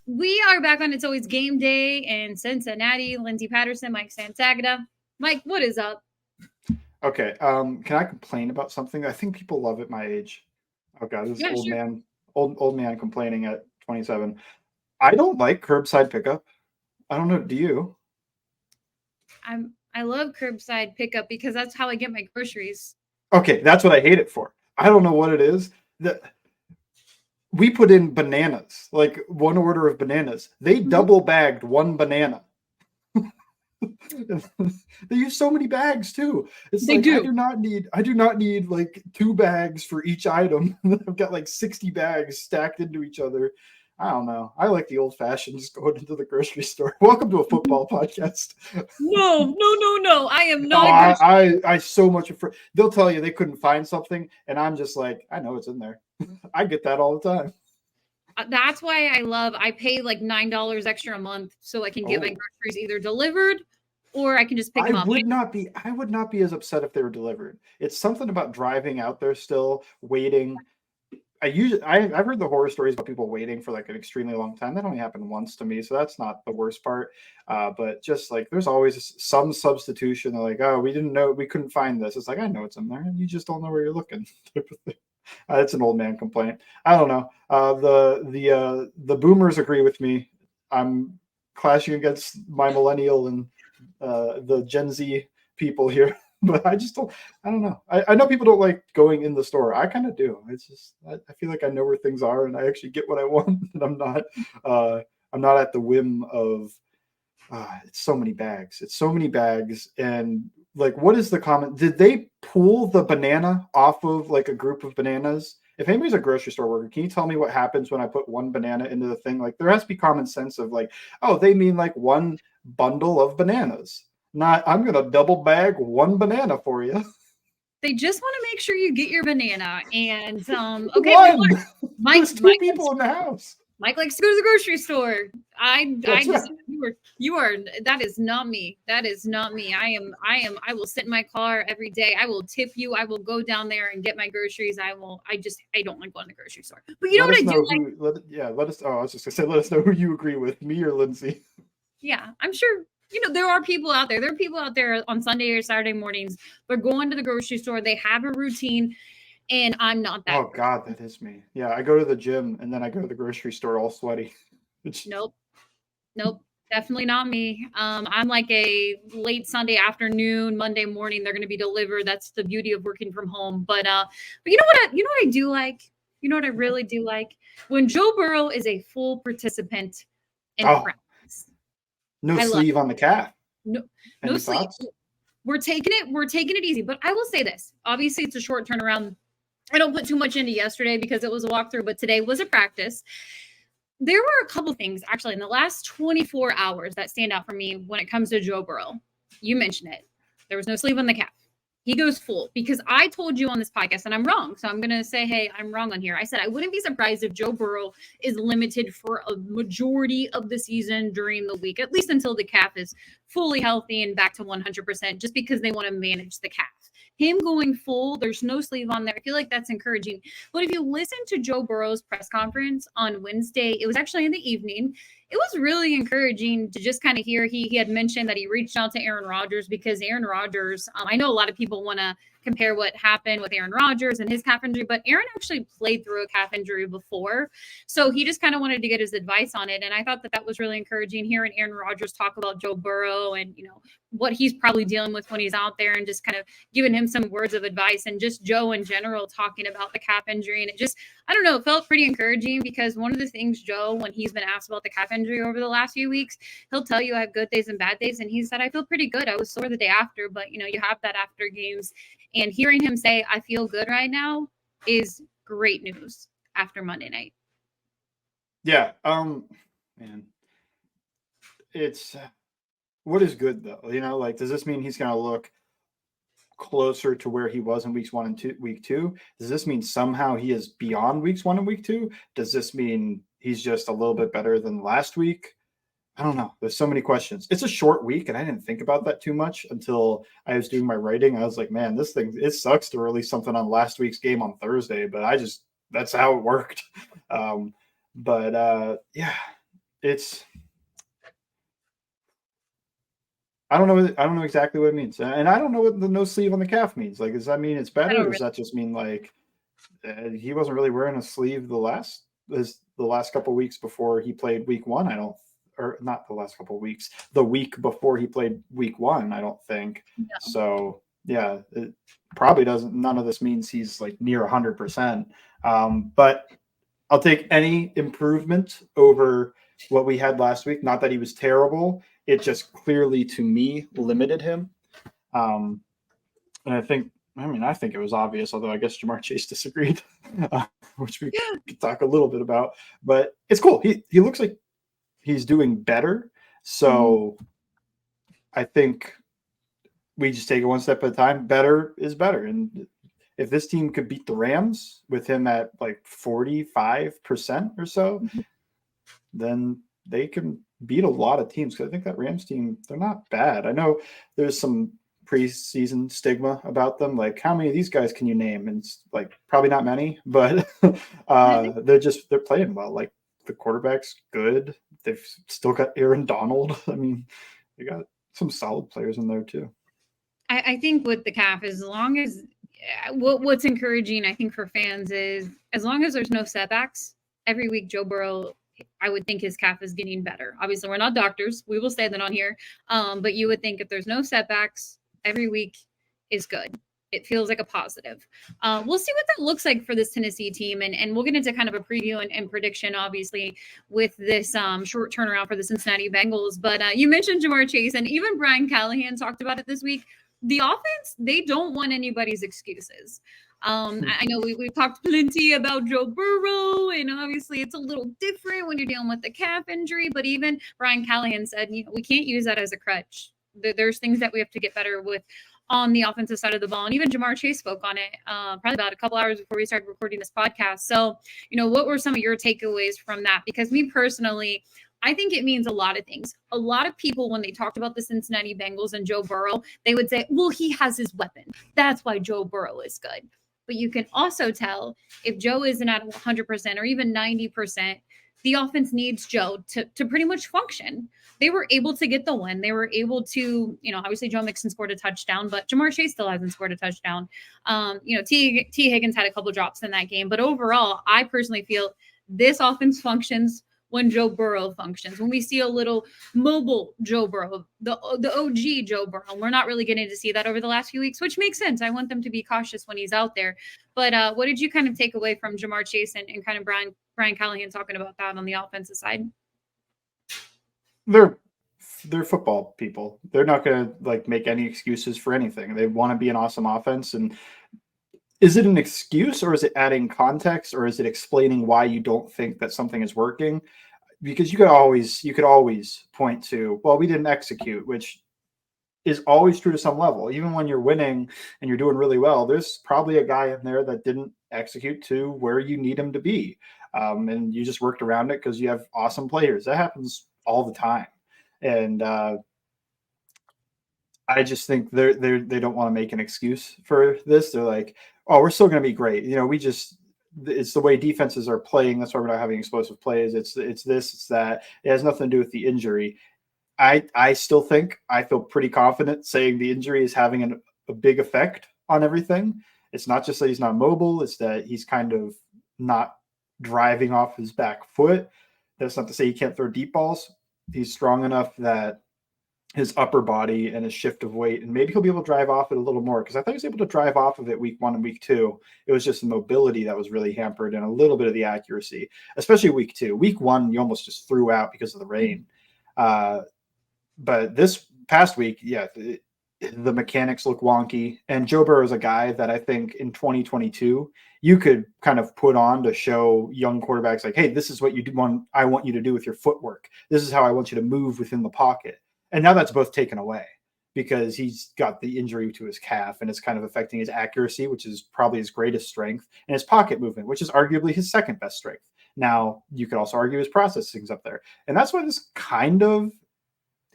We are back on It's Always Game Day in Cincinnati. Lindsay Patterson, Mike Santagata. Mike, what is up? Okay. Can I complain about something? I think people love at my age. Oh God, this is Yeah, sure. old man complaining at 27. I don't like curbside pickup. I don't know. Do you? I love curbside pickup because that's how I get my groceries. Okay, that's what I hate it for. I don't know what it is. That we put in bananas, like one order of bananas. They Mhm. double bagged one banana. They use so many bags too. It's They like do. I do not need like 2 bags for each item. I've got like 60 bags stacked into each other. I don't know. I like the old fashioned just going into the grocery store. Welcome to a Mhm. football podcast. No, no, no, no. I am No, not a grocery. I so much prefer. They'll tell you they couldn't find something, and I'm just like, I know it's in there. I get that all the time. That's why I pay like $9 extra a month so I can get my Oh, groceries either delivered or I can just pick them up. I would not be as upset if they were delivered. It's something about driving out there still, waiting. I've heard the horror stories about people waiting for like an extremely long time. That only happened once to me, so that's not the worst part. But just like there's always some substitution. They're like, oh, we didn't know, we couldn't find this. It's like I know it's in there, and you just don't know where you're looking. It's an old man complaint. I don't know. The boomers agree with me. I'm clashing against my millennial and the Gen Z people here. But I just don't. I don't know. I know people don't like going in the store. I kind of do. It's just I feel like I know where things are and I actually get what I want. And uh, I'm not at the whim of it's so many bags. It's so many bags. And like, what is the comment? Did they pull the banana off of like a group of bananas? If anybody's a grocery store worker, can you tell me what happens when I put one banana into the thing? Like, there has to be common sense of like, oh, they mean like one bundle of bananas. Not, I'm going to double bag one banana for you. They just want to make sure you get your banana. And okay, we One. Mike There's two Mike people in the house. Mike likes to go to the grocery store. I That's just right. you are that is not me. That is not me. I will sit in my car every day. I will tip you. I will go down there and get my groceries. I don't like going to the grocery store. But you know Let what us I do know like? who. Let us. Oh, I was just gonna say, let us know who you agree with, me or Lindsay. Yeah, I'm sure there are people out there. There are people out there on Sunday or Saturday mornings. They're going to the grocery store. They have a routine, and I'm not that Oh person. God, that is me. Yeah, I go to the gym and then I go to the grocery store all sweaty. It's Nope. Nope, definitely not me. I'm like a late Sunday afternoon, Monday morning. They're going to be delivered. That's the beauty of working from home. But you know what I do like. You know what I really do like when Joe Burrow is a full participant in oh, practice. no I love sleeve on the calf. it. No, no Any sleep. thoughts? We're taking it. We're taking it easy. But I will say this. Obviously, it's a short turnaround. I don't put too much into yesterday because it was a walkthrough, but today was a practice. There were a couple things actually in the last 24 hours that stand out for me when it comes to Joe Burrow. You mentioned it. There was no sleeve on the calf. He goes full because I told you on this podcast, and I'm wrong. So I'm going to say, hey, I'm wrong on here. I said I wouldn't be surprised if Joe Burrow is limited for a majority of the season during the week, at least until the calf is fully healthy and back to 100%, just because they want to manage the calf. Him going full, there's no sleeve on there. I feel like that's encouraging. But if you listen to Joe Burrow's press conference on Wednesday, it was actually in the evening. It was really encouraging to just kind of hear he had mentioned that he reached out to Aaron Rodgers because Aaron Rodgers, I know a lot of people want to compare what happened with Aaron Rodgers and his calf injury, but Aaron actually played through a calf injury before. So he just kind of wanted to get his advice on it. And I thought that that was really encouraging hearing Aaron Rodgers talk about Joe Burrow and, what he's probably dealing with when he's out there and just kind of giving him some words of advice and just Joe in general talking about the calf injury. And it just, I don't know, it felt pretty encouraging because one of the things Joe, when he's been asked about the calf injury over the last few weeks, he'll tell you I have good days and bad days. And he said, I feel pretty good. I was sore the day after, but you have that after games. And hearing him say, I feel good right now is great news after Monday night. Yeah. Man, it's what is good though. Like, does this mean he's going to look closer to where he was in weeks 1 and 2? Week 2? Does this mean somehow he is beyond weeks 1 and week 2? Does this mean he's just a little bit better than last week? I don't know. There's so many questions. It's a short week, and I didn't think about that too much until I was doing my writing. I was like, man, it sucks to release something on last week's game on Thursday, but that's how it worked. Um, but yeah, it's I don't know. I don't know exactly what it means, and I don't know what the no sleeve on the calf means. Like, does that mean it's I better, don't or does really. that just mean like he wasn't really wearing a sleeve the last couple of weeks before he played week one? I don't, or not the last couple of weeks, the week before he played week one. I don't think No. so. Yeah, it probably doesn't. None of this means he's like near 100%. But I'll take any improvement over what we had last week. Not that he was terrible. It just clearly, to me, limited him. Um, and I think it was obvious, although I guess Jamar Chase disagreed, which we could talk a little bit about. But it's cool. He looks like he's doing better. Mhm. So I think we just take it one step at a time. Better is better. And if this team could beat the Rams with him at like 45% or so, then they can beat a lot of teams. Because I think that Rams team, they're not bad. I know there's some preseason stigma about them. Like, how many of these guys can you name? And it's like probably not many, but I think they're playing well. Like the quarterback's good. They've still got Aaron Donald. I mean, they got some solid players in there too. I think with the calf, as long as what's encouraging, I think for fans is as long as there's no setbacks every week. Joe Burrow, I would think his calf is getting better. Obviously, we're not doctors. We will say that on here, but you would think if there's no setbacks every week is good. It feels like a positive. We'll see what that looks like for this Tennessee team, and we'll get into kind of a preview and prediction, obviously, with this short turnaround for the Cincinnati Bengals. But you mentioned Jamar Chase, and even Brian Callahan talked about it this week. The offense, they don't want anybody's excuses. I know we've talked plenty about Joe Burrow, and obviously it's a little different when you're dealing with the calf injury. But even Brian Callahan said, we can't use that as a crutch. There's things that we have to get better with on the offensive side of the ball. And even Jamar Chase spoke on it probably about a couple hours before we started recording this podcast. So, what were some of your takeaways from that? Because me personally, I think it means a lot of things. A lot of people, when they talked about the Cincinnati Bengals and Joe Burrow, they would say, well, he has his weapon. That's why Joe Burrow is good. But you can also tell if Joe isn't at 100% or even 90%, the offense needs Joe to pretty much function. They were able to get the win. They were able to, obviously Joe Mixon scored a touchdown, but Jamar Chase still hasn't scored a touchdown. T. Higgins had a couple drops in that game. But overall, I personally feel this offense functions when Joe Burrow functions, when we see a little mobile Joe Burrow, the OG Joe Burrow. We're not really getting to see that over the last few weeks, which makes sense. I want them to be cautious when he's out there. But what did you kind of take away from Jamar Chase and kind of Brian Callahan talking about that on the offensive side? They're football people. They're not going to like make any excuses for anything. They want to be an awesome offense. And is it an excuse, or is it adding context, or is it explaining why you don't think that something is working? Because you could always point to, well, we didn't execute, which is always true to some level. Even when you're winning and you're doing really well, there's probably a guy in there that didn't execute to where you need him to be. And you just worked around it because you have awesome players. That happens all the time. And I just think they don't want to make an excuse for this. They're like, oh, we're still going to be great. It's the way defenses are playing. That's why we're not having explosive plays. It's this, it's that. It has nothing to do with the injury. I still think I feel pretty confident saying the injury is having a big effect on everything. It's not just that he's not mobile. It's that he's kind of not driving off his back foot. That's not to say he can't throw deep balls. He's strong enough that his upper body and his shift of weight, and maybe he'll be able to drive off it a little more, because I thought he was able to drive off of it week 1 and week 2. It was just the mobility that was really hampered and a little bit of the accuracy, especially week 2. Week 1, you almost just threw out because of the rain. But this past week, the mechanics look wonky. And Joe Burrow is a guy that I think in 2022, you could kind of put on to show young quarterbacks like, hey, this is what I want you to do with your footwork. This is how I want you to move within the pocket. And now that's both taken away because he's got the injury to his calf and it's kind of affecting his accuracy, which is probably his greatest strength, and his pocket movement, which is arguably his second best strength. Now, you could also argue his processing's up there. And that's why this kind of,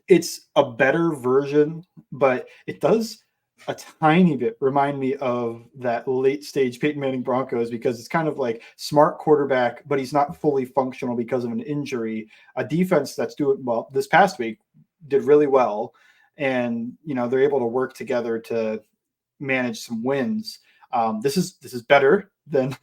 it's a better version, but it does a tiny bit remind me of that late stage Peyton Manning Broncos, because it's kind of like smart quarterback, but he's not fully functional because of an injury. A defense that's doing well this past week did really well. And, they're able to work together to manage some wins. This is better than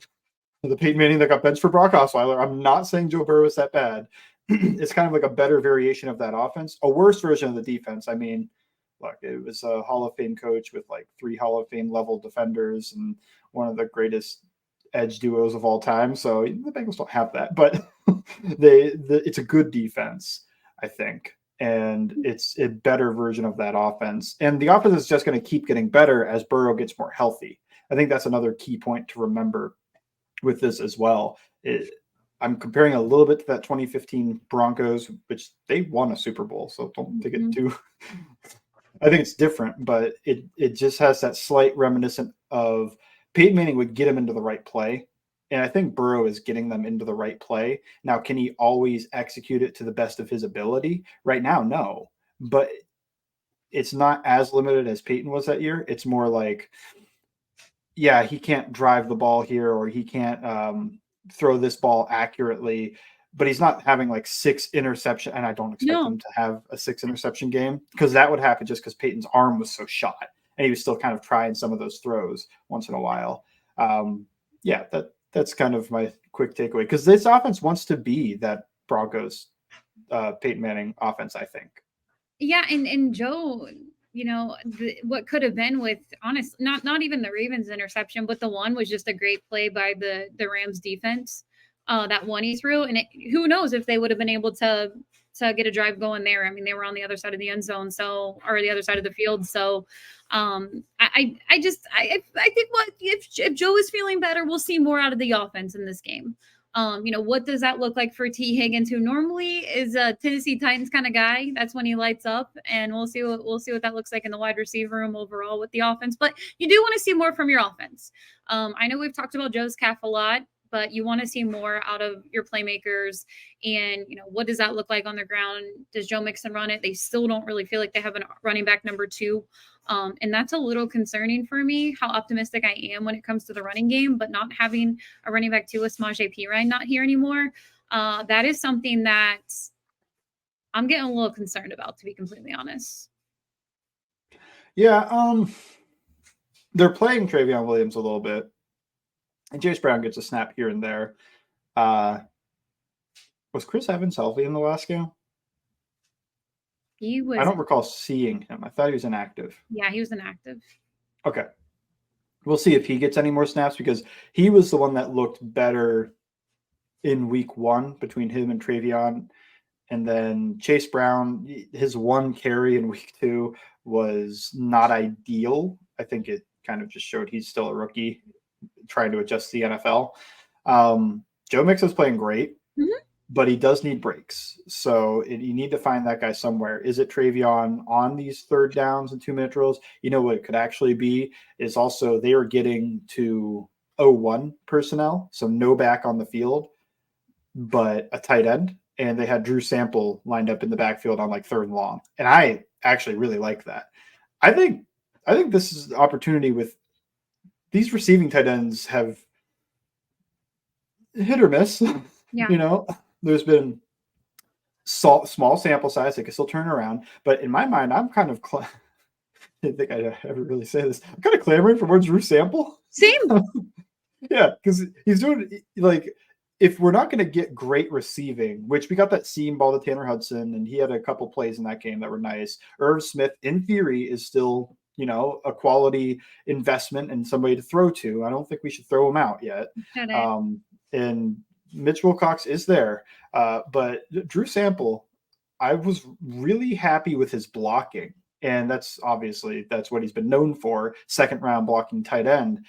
the Peyton Manning that got benched for Brock Osweiler. I'm not saying Joe Burrow is that bad. It's kind of like a better variation of that offense, a worse version of the defense. I mean, look, it was a Hall of Fame coach with like 3 Hall of Fame level defenders and one of the greatest edge duos of all time. So the Bengals don't have that, but it's a good defense, I think. And it's a better version of that offense. And the offense is just going to keep getting better as Burrow gets more healthy. I think that's another key point to remember with this as well. I'm comparing a little bit to that 2015 Broncos, which they won a Super Bowl. So don't take it too. I think it's different, but it just has that slight reminiscent of Peyton Manning would get him into the right play. And I think Burrow is getting them into the right play. Now, can he always execute it to the best of his ability? Right now, no. But it's not as limited as Peyton was that year. It's more like, yeah, he can't drive the ball here, or he can't throw this ball accurately, but he's not having like 6 interception. And I don't expect him to have a 6 interception game, because that would happen just because Peyton's arm was so shot and he was still kind of trying some of those throws once in a while. Yeah, that's kind of my quick takeaway, because this offense wants to be that Broncos Peyton Manning offense, I think. Yeah, and Joe, what could have been with not even the Ravens interception, but the one was just a great play by the Rams defense. That one he threw, and who knows if they would have been able to get a drive going there. I mean, they were on the other side of the end zone, or the other side of the field. So, I think if Joe is feeling better, we'll see more out of the offense in this game. What does that look like for T. Higgins, who normally is a Tennessee Titans kind of guy? That's when he lights up, and we'll see what that looks like in the wide receiver room overall with the offense. But you do want to see more from your offense. I know we've talked about Joe's calf a lot, but you want to see more out of your playmakers. And, what does that look like on the ground? Does Joe Mixon run it? They still don't really feel like they have a running back number 2. And that's a little concerning for me, how optimistic I am when it comes to the running game, but not having a running back 2 with Samaje Perine not here anymore. That is something that I'm getting a little concerned about, to be completely honest. Yeah. They're playing Travion Williams a little bit, and Chase Brown gets a snap here and there. Was Chris Evans healthy in the last game? He was. I don't recall seeing him. I thought he was inactive. Yeah, he was inactive. Okay. We'll see if he gets any more snaps, because he was the one that looked better in week 1 between him and Travion. And then Chase Brown, his 1 carry in week 2 was not ideal. I think it kind of just showed he's still a rookie trying to adjust to the NFL. Joe Mixon's playing great, but he does need breaks. So you need to find that guy somewhere. Is it Travion on these 3rd downs and 2-minute drills? What it could actually be is also they are getting to 0-1 personnel, so no back on the field, but a tight end. And they had Drew Sample lined up in the backfield on like 3rd and long. And I actually really like that. I think this is an opportunity with these receiving tight ends have hit or miss. Yeah. There's been small sample size. They can still turn around. But in my mind, I'm kind of I didn't think I'd ever really say this. I'm kind of clamoring for more Drew Sample. Same. Yeah, because he's doing like, if we're not going to get great receiving, which we got that seam ball to Tanner Hudson, and he had a couple plays in that game that were nice. Irv Smith, in theory, is still, a quality investment and somebody to throw to. I don't think we should throw him out yet. And Mitch Wilcox is there. But Drew Sample, I was really happy with his blocking. And that's what he's been known for, 2nd round blocking tight end.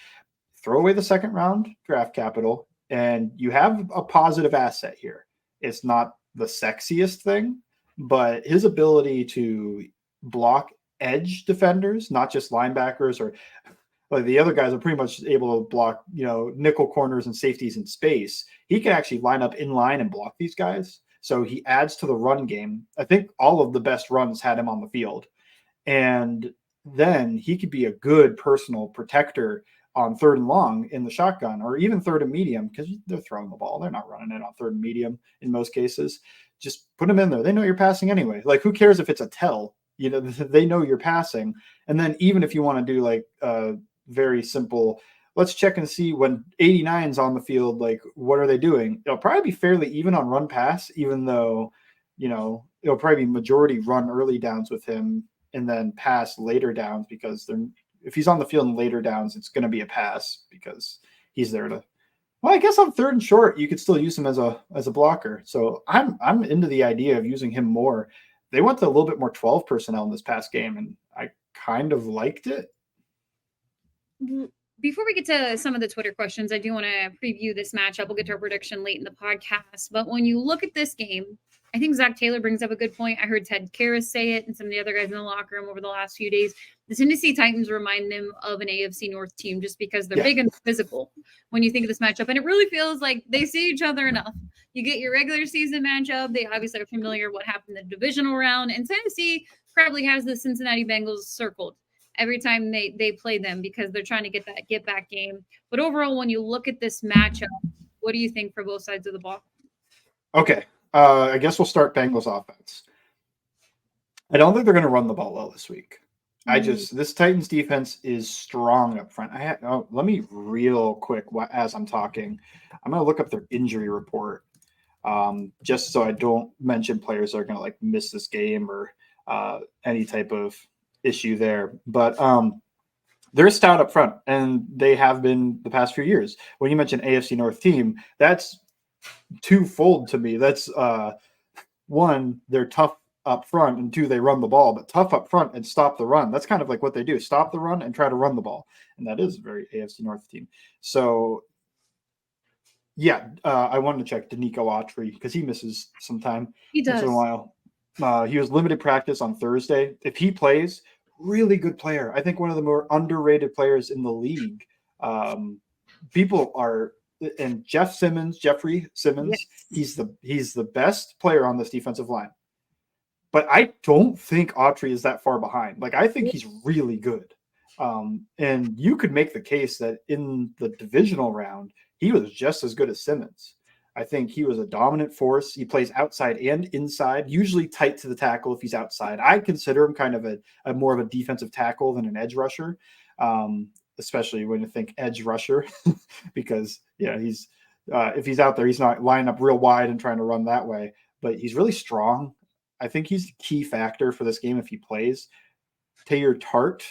Throw away the 2nd round draft capital, and you have a positive asset here. It's not the sexiest thing, but his ability to block edge defenders, not just linebackers, or like the other guys are pretty much able to block, nickel corners and safeties in space. He can actually line up in line and block these guys. So he adds to the run game. I think all of the best runs had him on the field. And then he could be a good personal protector on 3rd and long in the shotgun, or even 3rd and medium, because they're throwing the ball. They're not running it on 3rd and medium in most cases. Just put them in there. They know you're passing anyway. Like, who cares if it's a tell? They know you're passing. And then even if you want to do like very simple, let's check and see when 89's on the field, like, what are they doing? It'll probably be fairly even on run pass, even though, it'll probably be majority run early downs with him and then pass later downs, because if he's on the field in later downs, it's going to be a pass because he's there to. Well, I guess on 3rd and short, you could still use him as a blocker. So I'm into the idea of using him more. They went to a little bit more 12 personnel in this past game, and I kind of liked it. Before we get to some of the Twitter questions, I do want to preview this matchup. We'll get to our prediction late in the podcast. But when you look at this game, I think Zach Taylor brings up a good point. I heard Ted Karras say it and some of the other guys in the locker room over the last few days. The Tennessee Titans remind them of an AFC North team just because they're big and physical when you think of this matchup. And it really feels like they see each other enough. You get your regular season matchup. They obviously are familiar what happened in the divisional round. And Tennessee probably has the Cincinnati Bengals circled every time they play them because they're trying to get that get-back game. But overall, when you look at this matchup, what do you think for both sides of the ball? Okay. I guess we'll start Bengals offense. I don't think they're going to run the ball well this week. This Titans defense is strong up front. Let me real quick, as I'm talking, I'm going to look up their injury report, just so I don't mention players that are going to like miss this game or any type of issue there. But they're stout up front, and they have been the past few years. When you mention AFC North team, that's twofold to me. That's one, they're tough up front, and two, they run the ball, but tough up front and stop the run. That's kind of like what they do: stop the run and try to run the ball. And that is a very AFC North team. So I wanted to check Danico Autry because he misses some time once in a while. He was limited practice on Thursday. If he plays, really good player. I think one of the more underrated players in the league. People are. And Jeffrey Simmons, yes. He's the best player on this defensive line. But I don't think Autry is that far behind. Like, I think he's really good. And you could make the case that in the divisional round, he was just as good as Simmons. I think he was a dominant force. He plays outside and inside, usually tight to the tackle if he's outside. I consider him kind of a more of a defensive tackle than an edge rusher. Especially when you think edge rusher, because he's if he's out there, he's not lining up real wide and trying to run that way, but he's really strong. I think he's a key factor for this game if he plays. Taylor Tart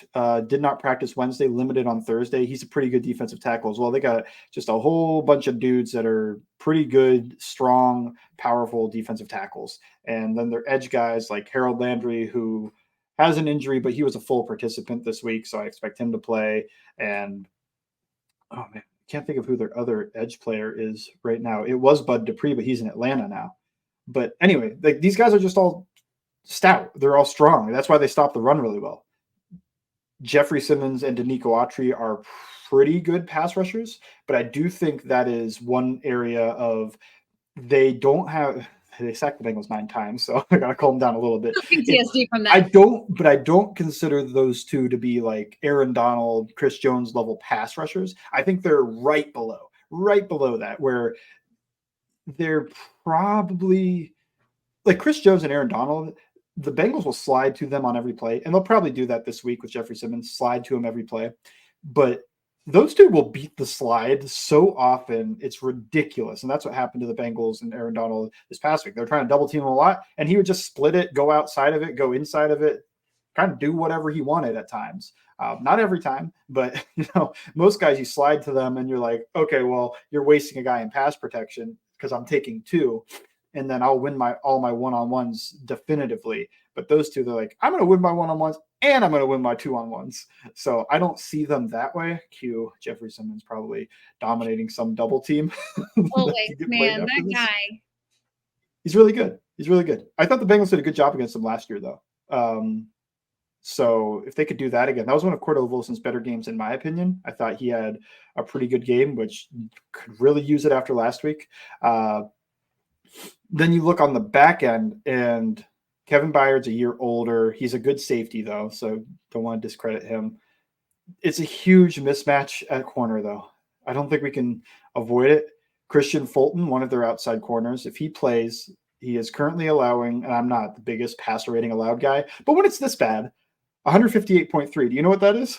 did not practice Wednesday, limited on Thursday. He's a pretty good defensive tackle as well. They got just a whole bunch of dudes that are pretty good, strong, powerful defensive tackles. And then their edge guys like Harold Landry, who has an injury, but he was a full participant this week, so I expect him to play. And oh man, I can't think of who their other edge player is right now. It was Bud Dupree, but he's in Atlanta now. But anyway, these guys are just all stout. They're all strong. That's why they stop the run really well. Jeffrey Simmons and Danico Autry are pretty good pass rushers, but I do think that is one area of they sacked the Bengals 9 times, so I gotta calm down a little bit. PTSD from that. I don't consider those two to be like Aaron Donald, Chris Jones level pass rushers. I think they're right below that, where they're probably like Chris Jones and Aaron Donald. The Bengals will slide to them on every play, and they'll probably do that this week with Jeffrey Simmons, slide to him every play. But those two will beat the slide so often, it's ridiculous. And that's what happened to the Bengals and Aaron Donald this past week. They're trying to double team him a lot, and he would just split it, go outside of it, go inside of it, kind of do whatever he wanted at times. Not every time, but most guys, you slide to them and you're like, okay, well, you're wasting a guy in pass protection because I'm taking 2. And then I'll win all my one-on-ones definitively. But those two, they're like, I'm going to win my one-on-ones and I'm going to win my 2-on-1s. So I don't see them that way. Q, Jeffrey Simmons probably dominating some double team. Always, man, that guy. He's really good. I thought the Bengals did a good job against him last year, though. So if they could do that again, that was one of Cordell Wilson's better games, in my opinion. I thought he had a pretty good game, which could really use it after last week. Then you look on the back end, and Kevin Byard's a year older. He's a good safety, though, so don't want to discredit him. It's a huge mismatch at corner, though. I don't think we can avoid it. Christian Fulton, one of their outside corners, if he plays, he is currently allowing, and I'm not the biggest passer rating allowed guy, but when it's this bad, 158.3, do you know what that is?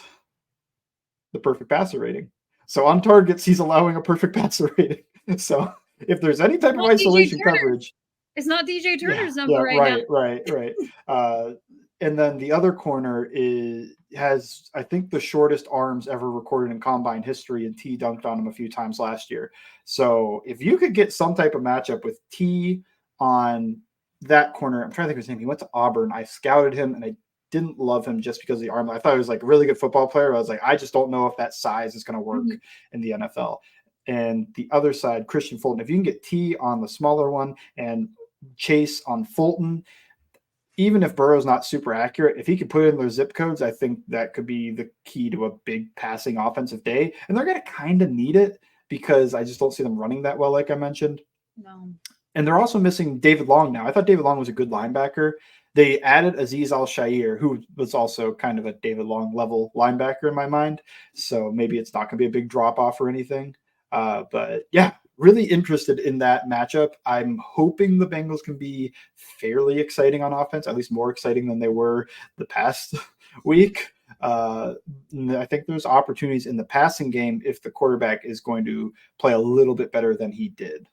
The perfect passer rating. So on targets, he's allowing a perfect passer rating. So if there's any type of isolation coverage, it's not DJ Turner's number right now. Right. And then the other corner has, I think, the shortest arms ever recorded in combine history, and T dunked on him a few times last year. So if you could get some type of matchup with T on that corner, I'm trying to think of his name. He went to Auburn. I scouted him, and I didn't love him just because of the arm. I thought he was like a really good football player. I was like, I just don't know if that size is going to work in the NFL. And the other side, Christian Fulton, if you can get T on the smaller one and Chase on Fulton, even if Burrow's not super accurate, if he could put in those zip codes, I think that could be the key to a big passing offensive day. And they're going to kind of need it because I just don't see them running that well, like I mentioned. No. And they're also missing David Long now. I thought David Long was a good linebacker. They added Azeez Al-Shaair, who was also kind of a David Long level linebacker in my mind. So maybe it's not going to be a big drop off or anything. But yeah, really interested in that matchup. I'm hoping the Bengals can be fairly exciting on offense, at least more exciting than they were the past week. I think there's opportunities in the passing game if the quarterback is going to play a little bit better than he did.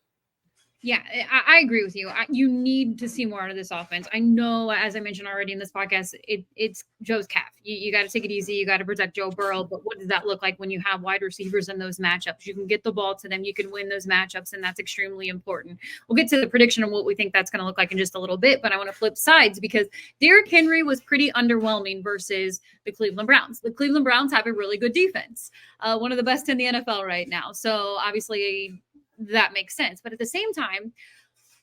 Yeah, I agree with you. You need to see more out of this offense. I know, as I mentioned already in this podcast, it's Joe's calf. You got to take it easy. You got to protect Joe Burrow. But what does that look like when you have wide receivers in those matchups? You can get the ball to them. You can win those matchups, and that's extremely important. We'll get to the prediction of what we think that's going to look like in just a little bit, but I want to flip sides because Derrick Henry was pretty underwhelming versus the Cleveland Browns. The Cleveland Browns have a really good defense, one of the best in the NFL right now. So obviously that makes sense. But at the same time,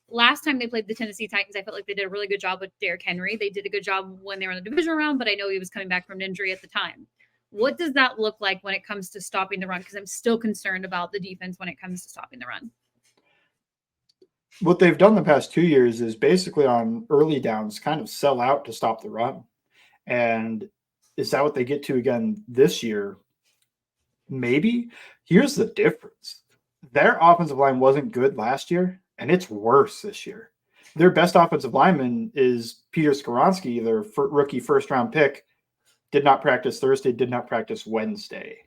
last time they played the Tennessee Titans, I felt like they did a really good job with Derrick Henry. They did a good job when they were in the division round, but I know he was coming back from an injury at the time. What does that look like when it comes to stopping the run? Because I'm still concerned about the defense when it comes to stopping the run. What they've done the past 2 years is basically on early downs kind of sell out to stop the run. And is that what they get to again this year? Maybe. Here's the difference. Their offensive line wasn't good last year, and it's worse this year. Their best offensive lineman is Peter Skoronski, their rookie first-round pick, did not practice Thursday, did not practice Wednesday.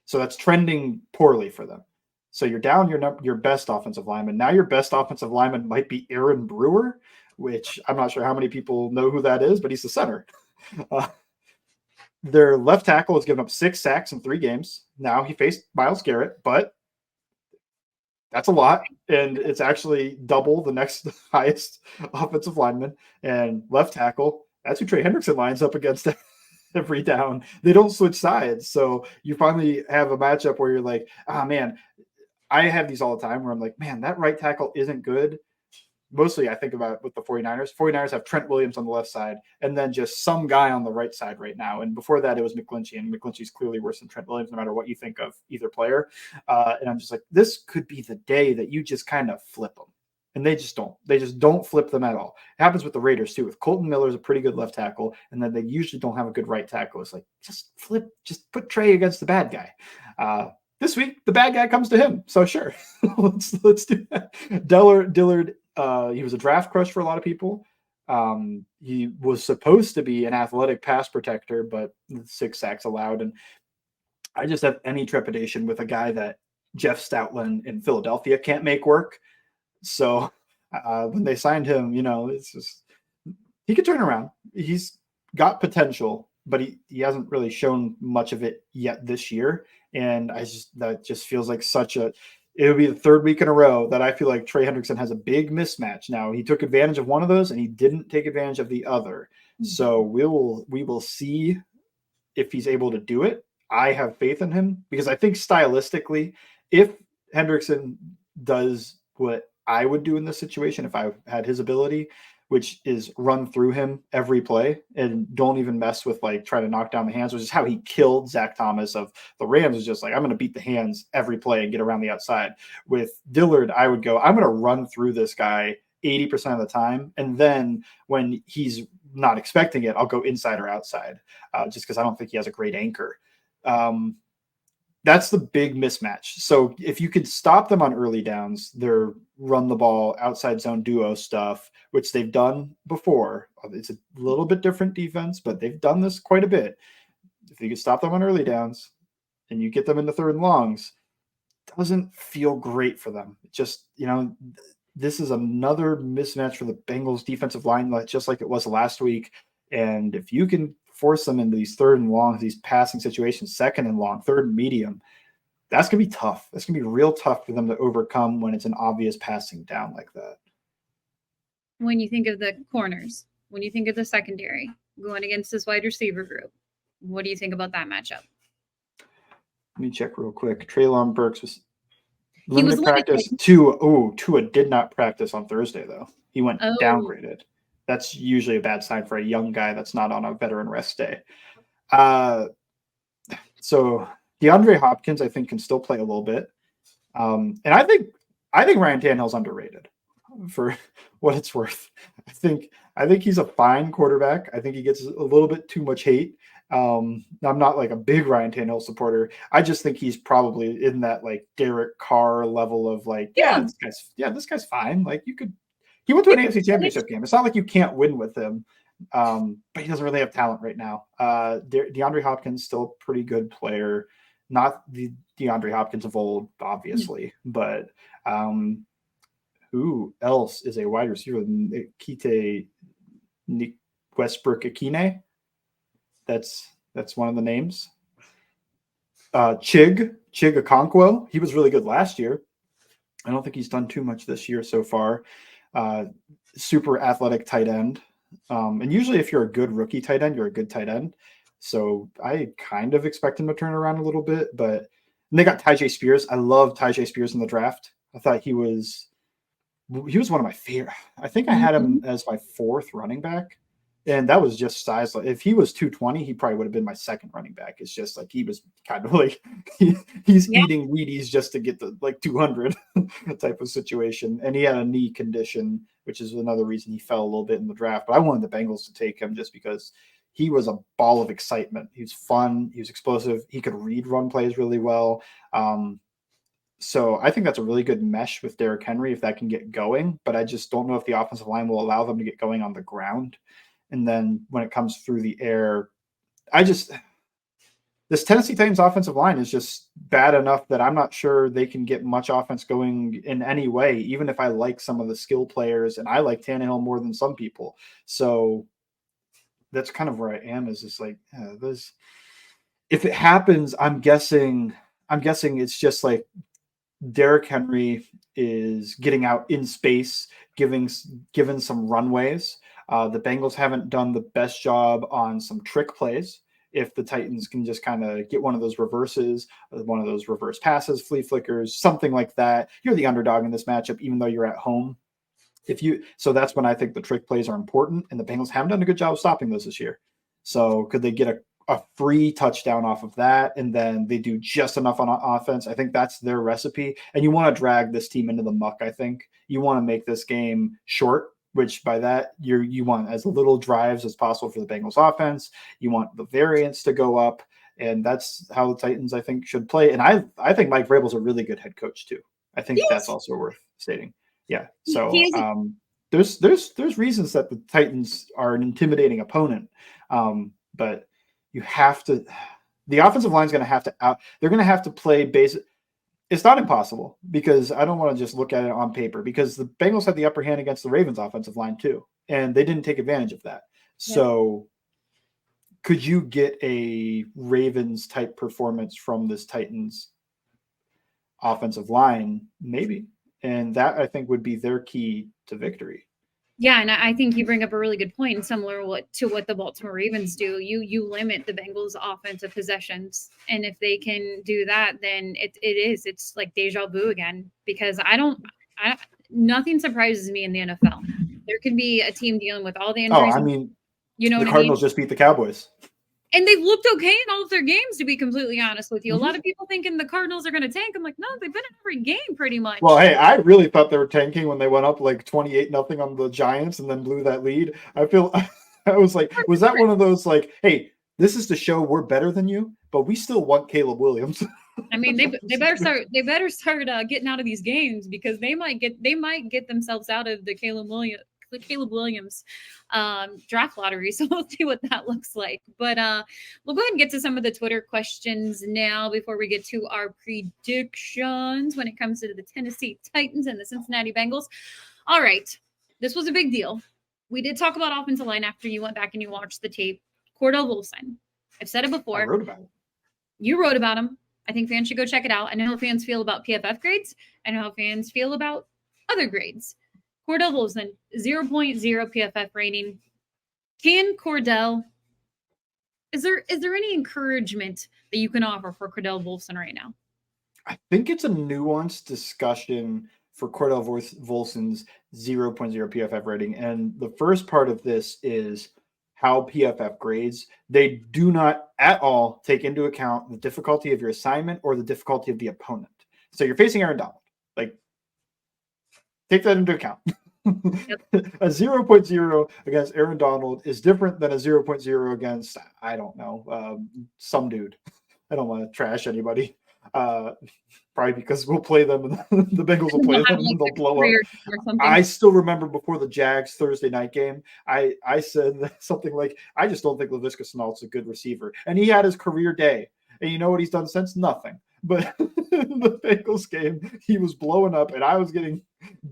So that's trending poorly for them. So you're down your best offensive lineman. Now your best offensive lineman might be Aaron Brewer, which I'm not sure how many people know who that is, but he's the center. Their left tackle has given up 6 sacks in 3 games. Now he faced Myles Garrett, but that's a lot, and it's actually double the next highest offensive lineman. And left tackle, that's who Trey Hendrickson lines up against every down. They don't switch sides. So you finally have a matchup where you're like, oh, man, I have these all the time where I'm like, man, that right tackle isn't good. Mostly I think about with the 49ers. 49ers have Trent Williams on the left side and then just some guy on the right side right now. And before that, it was McGlinchey, and McGlinchey's clearly worse than Trent Williams, no matter what you think of either player. And I'm just like, this could be the day that you just kind of flip them. And they just don't. They just don't flip them at all. It happens with the Raiders, too. With Colton Miller's a pretty good left tackle, and then they usually don't have a good right tackle. It's like, just put Trey against the bad guy. This week, the bad guy comes to him. So sure, let's do that. Dillard, he was a draft crush for a lot of people. He was supposed to be an athletic pass protector, but 6 sacks allowed. And I just have any trepidation with a guy that Jeff Stoutland in Philadelphia can't make work. So when they signed him, it's just he could turn around. He's got potential, but he hasn't really shown much of it yet this year. And that just feels like it would be the 3rd week in a row that I feel like Trey Hendrickson has a big mismatch. Now, he took advantage of one of those and he didn't take advantage of the other. Mm-hmm. So we will see if he's able to do it. I have faith in him because I think stylistically, if Hendrickson does what I would do in this situation, if I had his ability, which is run through him every play and don't even mess with trying to knock down the hands, which is how he killed Zach Thomas of the Rams, is just I'm going to beat the hands every play and get around the outside. With Dillard, I would go, I'm going to run through this guy 80% of the time. And then when he's not expecting it, I'll go inside or outside, just because I don't think he has a great anchor. That's the big mismatch. So if you could stop them on early downs, their run the ball, outside zone duo stuff, which they've done before. It's a little bit different defense, but they've done this quite a bit. If you could stop them on early downs and you get them into third and longs, it doesn't feel great for them. It just, this is another mismatch for the Bengals defensive line, just like it was last week. And if you can force them into these third and longs, these passing situations, second and long, third and medium, that's going to be tough. That's going to be real tough for them to overcome when it's an obvious passing down like that. When you think of the corners, when you think of the secondary going against this wide receiver group, what do you think about that matchup? Let me check real quick. Treylon Burks was limited practice. Tua did not practice on Thursday, though. He went downgraded. That's usually a bad sign for a young guy that's not on a veteran rest day. So DeAndre Hopkins, I think, can still play a little bit. And I think Ryan Tannehill's underrated for what it's worth. I think he's a fine quarterback. I think he gets a little bit too much hate. I'm not like a big Ryan Tannehill supporter. I just think he's probably in that like Derek Carr level of like, this guy's fine. Like he went to an AFC Championship game. It's not like you can't win with him, but he doesn't really have talent right now. DeAndre Hopkins still a pretty good player, not the DeAndre Hopkins of old, obviously, but who else is a wide receiver? Kite Westbrook-Akine. That's one of the names. Chig Okonkwo. He was really good last year. I don't think he's done too much this year so far. Super athletic tight end. And usually if you're a good rookie tight end, you're a good tight end. So I kind of expect him to turn around a little bit, but they got Tyjae Spears. I love Tyjae Spears in the draft. I thought he was one of my favorite. I think I had him as my fourth running back. And that was just size. If he was 220, he probably would have been my second running back. It's just like he was kind of like he's eating Wheaties just to get the like 200 type of situation. And he had a knee condition, which is another reason he fell a little bit in the draft. But I wanted the Bengals to take him just because he was a ball of excitement. He was fun. He was explosive. He could read run plays really well. So I think that's a really good mesh with Derrick Henry if that can get going. But I just don't know if the offensive line will allow them to get going on the ground. And then when it comes through the air, this Tennessee Titans offensive line is just bad enough that I'm not sure they can get much offense going in any way, even if I like some of the skill players, and I like Tannehill more than some people. So that's kind of where I am, is just like, if it happens, I'm guessing it's just like Derrick Henry is getting out in space, given some runways. The Bengals haven't done the best job on some trick plays. If the Titans can just kind of get one of those reverses, one of those reverse passes, flea flickers, something like that, you're the underdog in this matchup, even though you're at home. So that's when I think the trick plays are important, and the Bengals haven't done a good job of stopping those this year. So could they get a free touchdown off of that, and then they do just enough on offense? I think that's their recipe. And you want to drag this team into the muck. I think you want to make this game short, which by that you want as little drives as possible for the Bengals offense. You want the variance to go up, and that's how the Titans, I think, should play. And I think Mike Vrabel's a really good head coach too. I think that's also worth stating. Yeah. So there's reasons that the Titans are an intimidating opponent, but you have to. The offensive line is going to have to they're going to have to play basic. It's not impossible, because I don't want to just look at it on paper, because the Bengals had the upper hand against the Ravens offensive line too, and they didn't take advantage of that. Yeah. So could you get a Ravens type performance from this Titans offensive line? Maybe. And that, I think, would be their key to victory. Yeah, and I think you bring up a really good point, similar to what the Baltimore Ravens do. You limit the Bengals' offensive possessions, and if they can do that, then it's like deja vu again. Because nothing surprises me in the NFL. There could be a team dealing with all the injuries. The Cardinals just beat the Cowboys. And they've looked okay in all of their games, to be completely honest with you. Mm-hmm. A lot of people thinking the Cardinals are going to tank. I'm like, no, they've been in every game pretty much. Well, hey, I really thought they were tanking when they went up like 28-0 on the Giants and then blew that lead. I feel I was like, was that one of those like, hey, this is to show we're better than you, but we still want Caleb Williams. I mean, they better start getting out of these games because they might get themselves out of the Caleb Williams draft lottery. So we'll see what that looks like. But we'll go ahead and get to some of the Twitter questions now before we get to our predictions when it comes to the Tennessee Titans and the Cincinnati Bengals. All right. This was a big deal. We did talk about offensive line after you went back and you watched the tape. Cordell Wilson. I've said it before. I wrote about it. You wrote about him. I think fans should go check it out. I know how fans feel about PFF grades. I know how fans feel about other grades. Cordell Wilson, 0.0 PFF rating. Can Cordell, is there any encouragement that you can offer for Cordell Wilson right now? I think it's a nuanced discussion for Cordell Wilson's 0.0 PFF rating. And the first part of this is how PFF grades. They do not at all take into account the difficulty of your assignment or the difficulty of the opponent. So you're facing Aaron Donald. Like, take that into account. Yep. A 0.0 against Aaron Donald is different than a 0.0 against, I don't know, some dude. I don't want to trash anybody. Probably because we'll play them and the Bengals will play them and they'll blow up. I still remember before the Jags Thursday night game, I said something like, I just don't think Laviska Shenault's a good receiver. And he had his career day. And you know what he's done since? Nothing. But in the Bengals game, he was blowing up and I was getting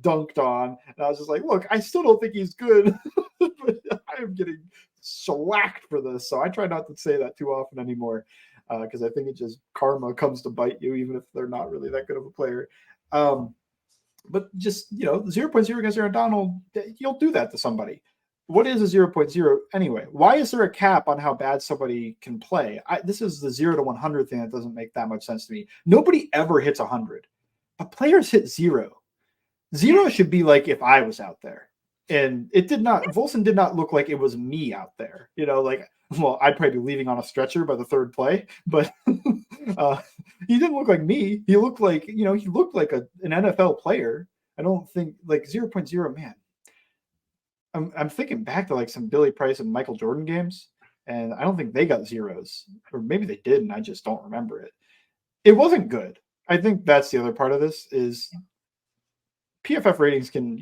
dunked on. And I was just like, look, I still don't think he's good. But I am getting shellacked for this. So I try not to say that too often anymore. Because I think it just karma comes to bite you, even if they're not really that good of a player. But just, 0.0 against Aaron Donald, you'll do that to somebody. What is a 0.0 anyway? Why is there a cap on how bad somebody can play? This is the 0 to 100 thing that doesn't make that much sense to me. Nobody ever hits 100, but players hit 0. 0 should be like if I was out there. And it did not, Volson did not look like it was me out there. Well, I'd probably be leaving on a stretcher by the third play, but he didn't look like me. He looked like, he looked like an NFL player. I don't think like 0.0, man. I'm thinking back to like some Billy Price and Michael Jordan games, and I don't think they got zeros, or maybe they did, and I just don't remember it. It wasn't good. I think that's the other part of this is PFF ratings can,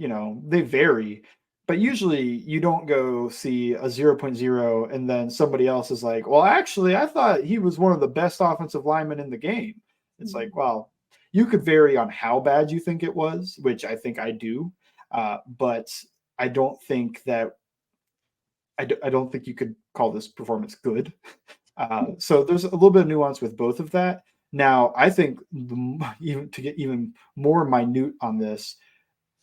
they vary. But usually you don't go see a 0.0 and then somebody else is like, well, actually, I thought he was one of the best offensive linemen in the game. It's like, well, you could vary on how bad you think it was, which I think I do. But I don't think that I don't think you could call this performance good. So there's a little bit of nuance with both of that. Now, I think even to get even more minute on this,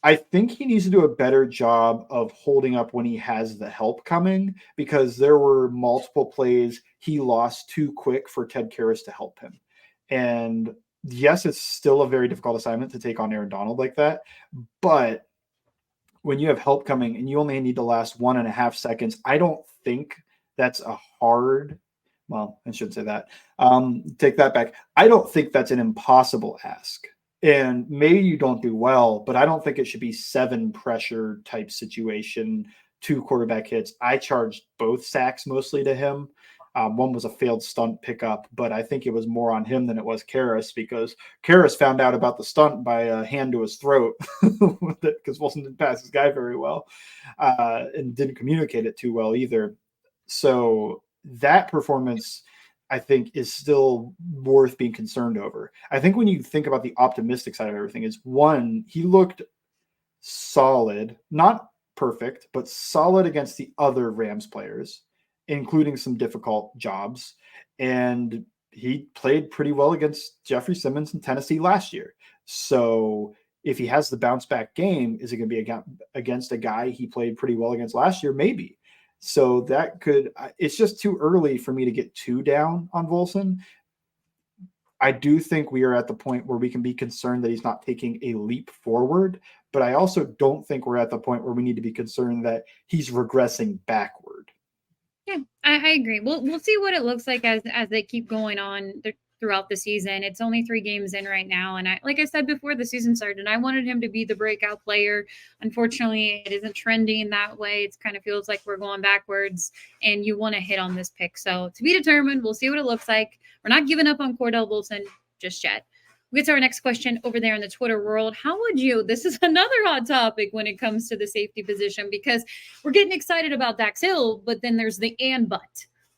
I think he needs to do a better job of holding up when he has the help coming, because there were multiple plays he lost too quick for Ted Karras to help him. And yes, it's still a very difficult assignment to take on Aaron Donald like that. But when you have help coming and you only need to last 1.5 seconds, I don't think that's a hard, well, I shouldn't say that. Take that back. I don't think that's an impossible ask. And maybe you don't do well, but I don't think it should be 7 pressure type situation, 2 quarterback hits. I charged both sacks mostly to him. One was a failed stunt pickup, but I think it was more on him than it was Karras, because Karras found out about the stunt by a hand to his throat because Wilson didn't pass his guy very well and didn't communicate it too well either. So that performance, I think, is still worth being concerned over. I think when you think about the optimistic side of everything is, one, he looked solid, not perfect, but solid against the other Rams players, including some difficult jobs. And he played pretty well against Jeffrey Simmons in Tennessee last year. So if he has the bounce back game, is it going to be against a guy he played pretty well against last year? Maybe. So that could, it's just too early for me to get too down on Volson. I do think we are at the point where we can be concerned that he's not taking a leap forward, but I also don't think we're at the point where we need to be concerned that he's regressing backward. Yeah, I agree. We'll see what it looks like as they keep going on throughout the season. It's only 3 games in right now, and like I said before the season started, I wanted him to be the breakout player. Unfortunately, it isn't trending that way. It kind of feels like we're going backwards, and you want to hit on this pick. So to be determined. We'll see what it looks like. We're not giving up on Cordell Wilson just yet. We get to our next question over there in the Twitter world. How would you? This is another hot topic when it comes to the safety position because we're getting excited about Dax Hill, but then there's the and but.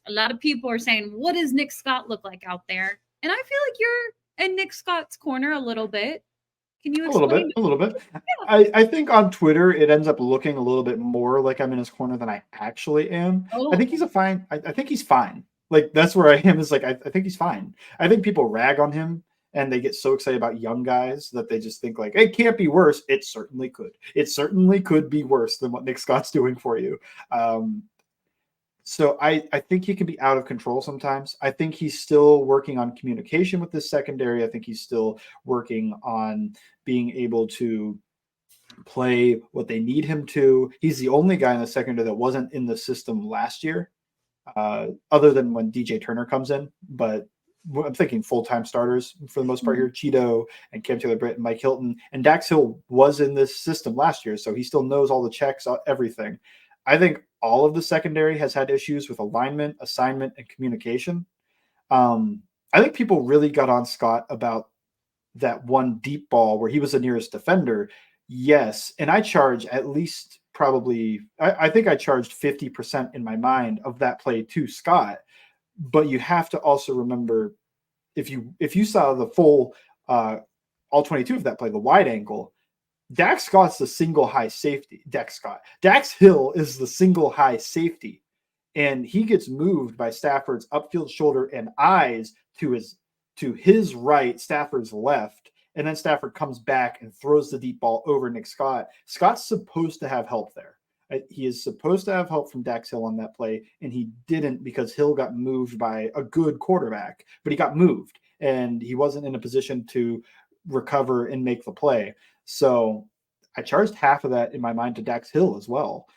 A lot of people are saying, what does Nick Scott look like out there? And I feel like you're in Nick Scott's corner a little bit. Can you A little explain? bit, a little bit. Yeah. I think on Twitter it ends up looking a little bit more like I'm in his corner than I actually am. I Oh, think he's a fine. I think he's fine. Like that's where I am. Is like I think he's fine. I think people rag on him and they get so excited about young guys that they just think like it can't be worse. It certainly could. It certainly could be worse than what Nick Scott's doing for you. So I think he can be out of control sometimes. I think he's still working on communication with this secondary. I think he's still working on being able to play what they need him to. He's the only guy in the secondary that wasn't in the system last year, other than when DJ Turner comes in. But I'm thinking full-time starters for the most part here. Cheeto and Cam Taylor-Britt and Mike Hilton. And Dax Hill was in this system last year, so he still knows all the checks, everything. I think all of the secondary has had issues with alignment, assignment, and communication. I think people really got on Scott about that one deep ball where he was the nearest defender. Yes. And I charge at least probably, I think I charged 50% in my mind of that play to Scott. But you have to also remember if you saw the full all 22 of that play, the wide angle, Dax Scott's the single high safety. Dax Hill is the single high safety. And he gets moved by Stafford's upfield shoulder and eyes to his right, Stafford's left. And then Stafford comes back and throws the deep ball over Nick Scott. Scott's supposed to have help there. He is supposed to have help from Dax Hill on that play, and he didn't because Hill got moved by a good quarterback, but he got moved, and he wasn't in a position to recover and make the play. So I charged half of that in my mind to Dax Hill as well.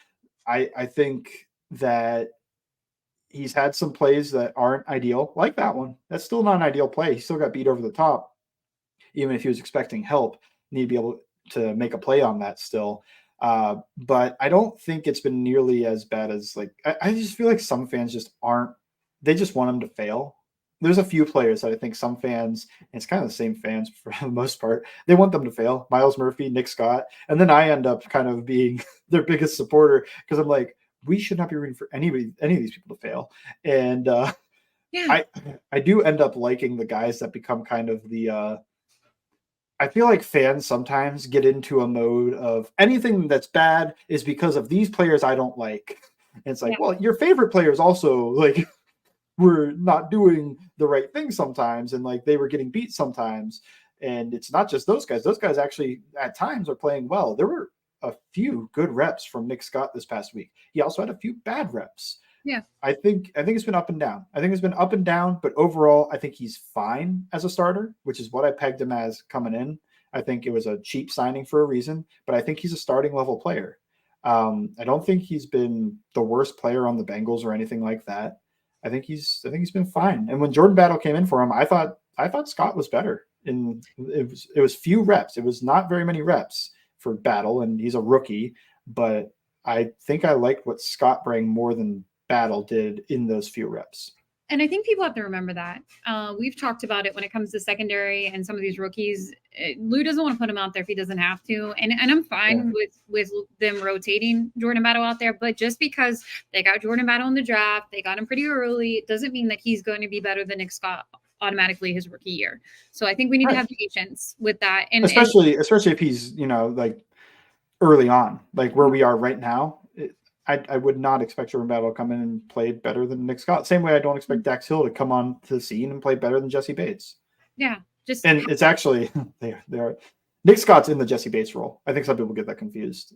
I think that he's had some plays that aren't ideal, like that one. That's still not an ideal play. He still got beat over the top, even if he was expecting help. Need to be able to make a play on that still. But I don't think it's been nearly as bad as like I just feel like some fans just aren't. They just want him to fail. There's a few players that I think some fans, and it's kind of the same fans for the most part, they want them to fail. Myles Murphy, Nick Scott, and then I end up kind of being their biggest supporter because I'm like, we should not be rooting for any of these people to fail. And yeah. I do end up liking the guys that become kind of the I feel like fans sometimes get into a mode of anything that's bad is because of these players I don't like. And it's like, Yeah. well, your favorite players also like were not doing the right thing sometimes, and like they were getting beat sometimes. And it's not just those guys. Those guys actually at times are playing well. There were a few good reps from Nick Scott this past week. He also had a few bad reps. Yeah. I think it's been up and down. I think it's been up and down, but overall, I think he's fine as a starter, which is what I pegged him as coming in. I think it was a cheap signing for a reason, but I think he's a starting level player. I don't think he's been the worst player on the Bengals or anything like that. I think he's been fine. And when Jordan Battle came in for him, I thought Scott was better. And it was few reps. It was not very many reps for Battle, and he's a rookie. But I think I liked what Scott brought more than Battle did in those few reps. And I think people have to remember that. We've talked about it when it comes to secondary and some of these rookies. Lou doesn't want to put him out there if he doesn't have to. And I'm fine with them rotating Jordan Battle out there. But just because they got Jordan Battle in the draft, they got him pretty early, it doesn't mean that he's going to be better than Nick Scott automatically his rookie year. So I think we need to have patience with that. And especially if he's, like early on, like where we are right now. I would not expect Jordan Battle to come in and play better than Nick Scott. Same way I don't expect Dax Hill to come on to the scene and play better than Jesse Bates. Yeah. And it's actually they are Nick Scott's in the Jesse Bates role. I think some people get that confused.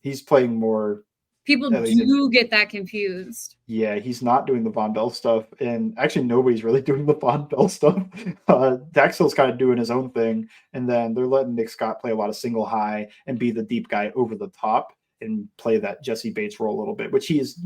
He's playing more. People do get that confused. Yeah, he's not doing the Von Bell stuff. And actually nobody's really doing the Von Bell stuff. Dax Hill's kind of doing his own thing. And then they're letting Nick Scott play a lot of single high and be the deep guy over the top. and play that Jesse Bates role a little bit, which he's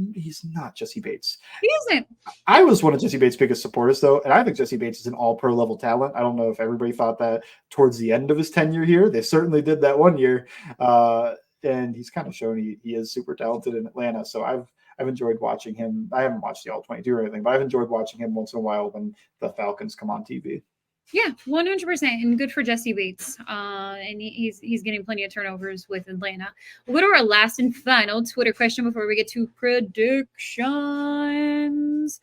not Jesse Bates. He isn't. I was one of Jesse Bates' biggest supporters, though, and I think Jesse Bates is an all-pro level talent. I don't know if everybody thought that towards the end of his tenure here. They certainly did that one year, and he's kind of shown he is super talented in Atlanta. So I've enjoyed watching him. I haven't watched the All-22 or anything, but I've enjoyed watching him once in a while when the Falcons come on TV. Yeah, 100%, and good for Jesse Bates. And he's getting plenty of turnovers with Atlanta. What are our last and final Twitter question before we get to predictions?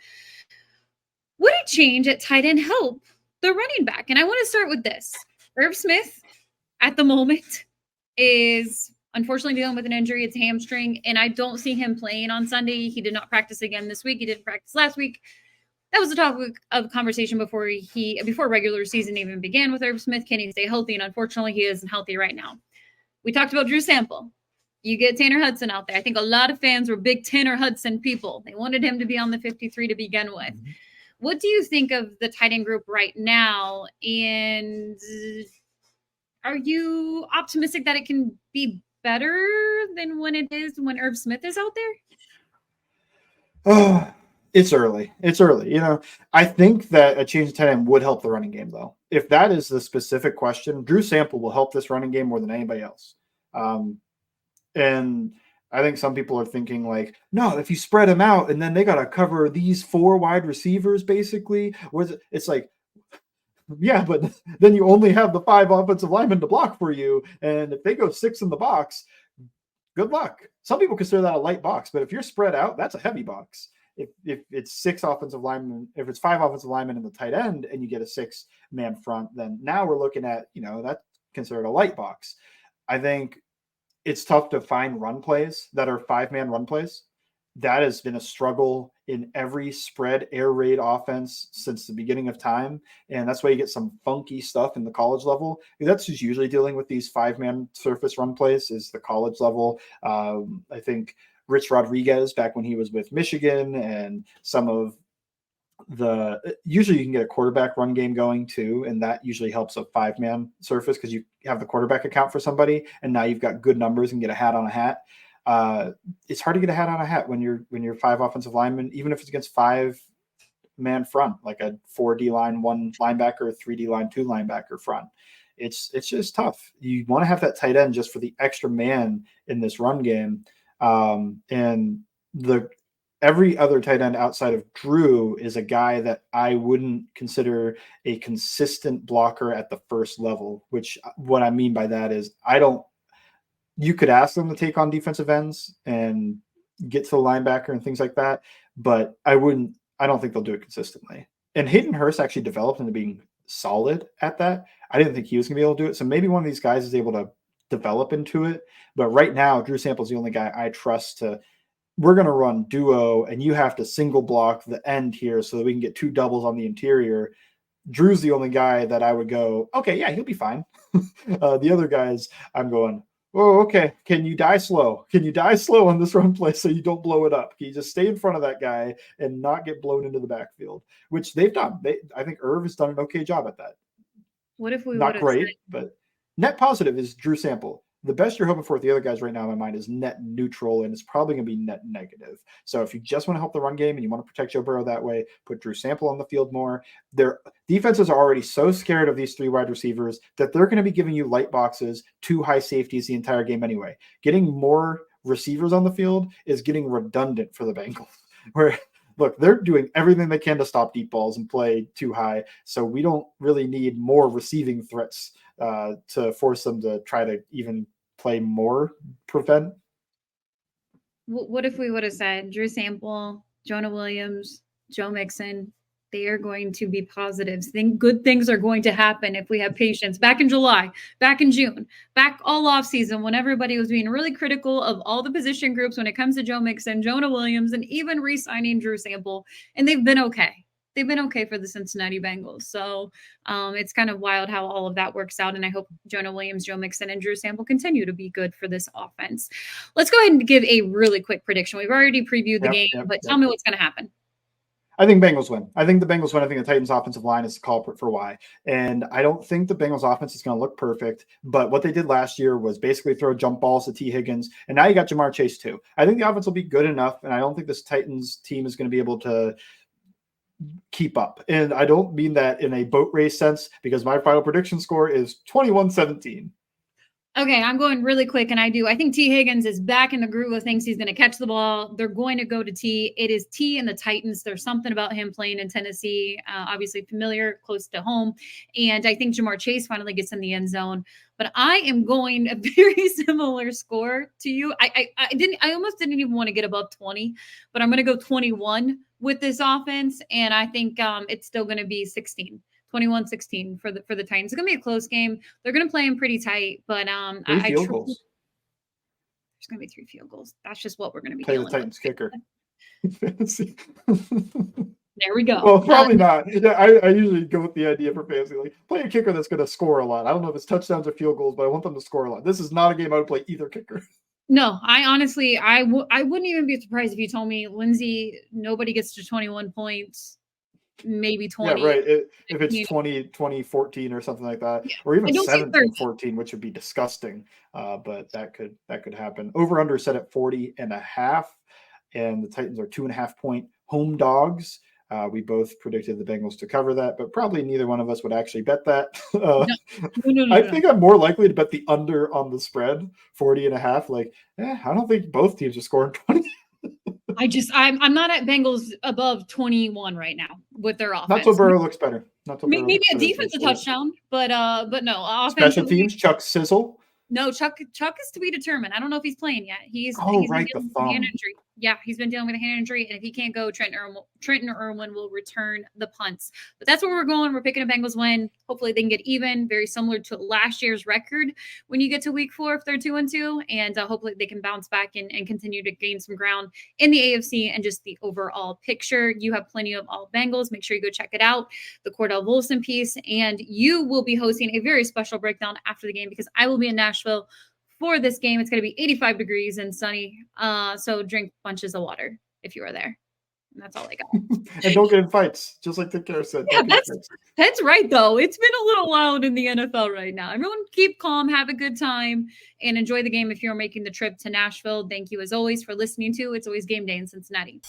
Would a change at tight end help the running back? And I want to start with this. Irv Smith, at the moment, is unfortunately dealing with an injury. It's a hamstring, and I don't see him playing on Sunday. He did not practice again this week. He didn't practice last week. That was a topic of conversation before regular season even began with Irv Smith. Can he stay healthy? And unfortunately, he isn't healthy right now. We talked about Drew Sample. You get Tanner Hudson out there. I think a lot of fans were big Tanner Hudson people. They wanted him to be on the 53 to begin with. Mm-hmm. What do you think of the tight end group right now? And are you optimistic that it can be better than when it is when Irv Smith is out there? Oh, it's early. You know, I think that a change of tight end would help the running game, though. If that is the specific question, Drew Sample will help this running game more than anybody else. And I think some people are thinking like, no, if you spread them out and then they got to cover these 4 wide receivers, basically, it's like, yeah, but then you only have the 5 offensive linemen to block for you. And if they go 6 in the box, good luck. Some people consider that a light box, but if you're spread out, that's a heavy box. If it's 6 offensive linemen, if it's 5 offensive linemen in the tight end and you get a 6-man front, then now we're looking at, that's considered a light box. I think it's tough to find run plays that are 5-man run plays. That has been a struggle in every spread air raid offense since the beginning of time. And that's why you get some funky stuff in the college level. That's who's usually dealing with these 5-man surface run plays is the college level. I think Rich Rodriguez back when he was with Michigan and some of usually you can get a quarterback run game going too. And that usually helps a 5-man surface because you have the quarterback account for somebody. And now you've got good numbers and get a hat on a hat. It's hard to get a hat on a hat when you're 5 offensive linemen, even if it's against 5-man front, like a 4D line, 1 linebacker, 3D line, 2 linebacker front. It's just tough. You want to have that tight end just for the extra man in this run game. And every other tight end outside of Drew is a guy that I wouldn't consider a consistent blocker at the first level, which what I mean by that is you could ask them to take on defensive ends and get to the linebacker and things like that, but I don't think they'll do it consistently. And Hayden Hurst actually developed into being solid at that. I didn't think he was going to be able to do it. So maybe one of these guys is able to develop into it. But right now, Drew Sample's the only guy I trust we're going to run duo and you have to single block the end here so that we can get 2 doubles on the interior. Drew's the only guy that I would go, okay, yeah, he'll be fine. The other guys, I'm going, oh, okay. Can you die slow? Can you die slow on this run play so you don't blow it up? Can you just stay in front of that guy and not get blown into the backfield? Which they've done. I think Irv has done an okay job at that. What if we not great, but net positive is Drew Sample. The best you're hoping for with the other guys right now in my mind is net neutral, and it's probably going to be net negative. So if you just want to help the run game and you want to protect Joe Burrow that way, put Drew Sample on the field more. Their defenses are already so scared of these 3 wide receivers that they're going to be giving you light boxes, 2 high safeties the entire game anyway. Getting more receivers on the field is getting redundant for the Bengals. Where, look, they're doing everything they can to stop deep balls and play too high. So we don't really need more receiving threats to force them to try to even play more prevent. What if we would have said Drew Sample, Jonah Williams, Joe Mixon, they are going to be positives. Good things are going to happen if we have patience. Back in July, back in June, back all off season when everybody was being really critical of all the position groups when it comes to Joe Mixon, Jonah Williams, and even re-signing Drew Sample. And they've been okay. They've been okay for the Cincinnati Bengals. So it's kind of wild how all of that works out. And I hope Jonah Williams, Joe Mixon, and Drew Sample continue to be good for this offense. Let's go ahead and give a really quick prediction. We've already previewed the game, but tell me what's going to happen. I think Bengals win. I think the Bengals win. I think the Titans' offensive line is the culprit for why. And I don't think the Bengals' offense is going to look perfect. But what they did last year was basically throw jump balls to T. Higgins. And now you got Jamar Chase too. I think the offense will be good enough. And I don't think this Titans team is going to be able to keep up. And I don't mean that in a boat race sense, because my final prediction score is 21-17. Okay, I'm going really quick, and I think T. Higgins is back in the groove of things. He's going to catch the ball. They're going to go to T. It is T and the Titans. There's something about him playing in Tennessee, obviously familiar, close to home. And I think Jamar Chase finally gets in the end zone. But I am going a very similar score to you. I almost didn't even want to get above 20, but I'm going to go 21 with this offense, and I think it's still going to be 21-16 for the Titans. It's gonna be a close game. They're gonna play them pretty tight, but Three field goals. There's gonna be 3 field goals. That's just what we're gonna be Play dealing the Titans with. kicker. There we go. Well, probably not. Yeah, I usually go with the idea for fantasy, like play a kicker that's gonna score a lot. I don't know if it's touchdowns or field goals, but I want them to score a lot. This is not a game I would play either kicker. No, I honestly, I wouldn't even be surprised if you told me, Lindsay, nobody gets to 21 points. Maybe 20. Yeah, right. If it's 2014 or something like that, yeah. or even 17-14, which would be disgusting. But that could happen. Over under set at 40.5, and the Titans are 2.5 point home dogs. We both predicted the Bengals to cover that, but probably neither one of us would actually bet that. I think I'm more likely to bet the under on the spread, 40.5. Like, I don't think both teams are scoring 20. I'm not at Bengals above 21 right now with their offense. Not so Burrow looks better. Maybe a defensive touchdown, but no. Special teams, Chuck Sizzle. No, Chuck is to be determined. I don't know if he's playing yet. He's right, been the dealing with thumb. a hand injury. Yeah, he's been dealing with a hand injury, and if he can't go, Trenton or Irwin will return the punts. But that's where we're going. We're picking a Bengals win. Hopefully, they can get even, very similar to last year's record when you get to week 4 if they're 2-2, and hopefully they can bounce back and continue to gain some ground in the AFC and just the overall picture. You have plenty of all Bengals. Make sure you go check it out, the Cordell Volson piece, and you will be hosting a very special breakdown after the game because I will be in Nashville for this game. It's going to be 85 degrees and sunny. So drink bunches of water if you are there. And that's all I got. And don't get in fights, just like the Care said. Yeah, that's right, though. It's been a little loud in the NFL right now. Everyone keep calm, have a good time, and enjoy the game if you're making the trip to Nashville. Thank you, as always, for listening to It's Always Game Day in Cincinnati.